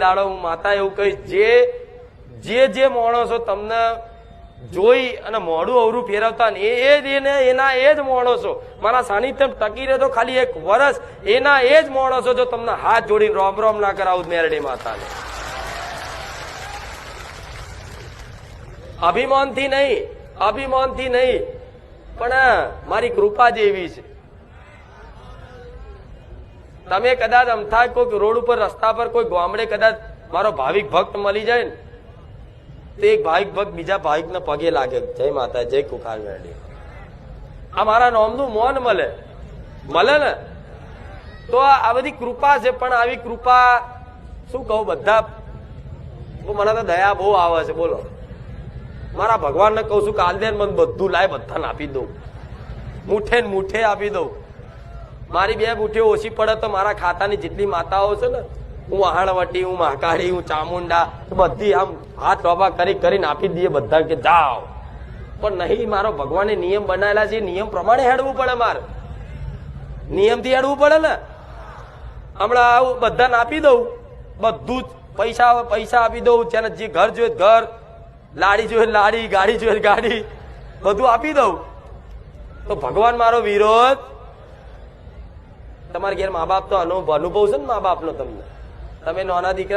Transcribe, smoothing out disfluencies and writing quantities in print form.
દાડો હું માતા એવું કહીશ, જે માણસો તમને જોઈ અને મોઢું અવરું ફેરવતા ને એના એ જ માણસો મારા સાનિધ્ય ટકી રહે તો ખાલી 1 વર્ષ એના એ જ માણસો જો તમને હાથ જોડીને રોમ રોમ ના કરાવું મેરડી માતાને. અભિમાનથી નહીં પણ મારી કૃપા જ એવી છે. તમે કદાચ અમથા કોઈ રોડ ઉપર રસ્તા પર કોઈ ગામડે કદાચ મારો ભાવિક ભક્ત મળી જાય ને તો એક ભાવિક ભક્ત બીજા ભાવિક ને પગે લાગે, જય માતા, જય કુખાર મેરડી, આ મારા નામનું મોન મળે ને તો આ બધી કૃપા છે. પણ આવી કૃપા શું કહું, બધા મને તો દયા બહુ આવે છે. બોલો, મારા ભગવાનને કહું છું કાલ દે મને બધું લાય, બધાને આપી દઉં, મુઠે ને મુઠે આપી દઉં. મારી 2 મુઠ્ઠીઓ ઓછી પડે તો મારા ખાતાની જેટલી માતાઓ છે ને, હું આહણવટી, હું મહાકાળી, હું ચામુંડા, બધી આમ હાથ ટોપા કરીને આપી દઈએ બધા કે જાઓ. પણ નહીં, મારો ભગવાને નિયમ બનાવેલા છે, નિયમ પ્રમાણે હેડવું પડે. મારે નિયમથી હેડવું પડે ને. હમણાં આવું બધાને આપી દઉં, બધું જ પૈસા આપી દઉં, જેને જે ઘર જોઈએ ઘર, લાડી જોઈએ લાડી, ગાડી જોઈએ ગાડી, બધું આપી દઉં તો ભગવાન મારો વિરોધ. તમારા ઘેર મા બાપ તો અનુભવ છે ને મા બાપનો, તમે નાના દીકરા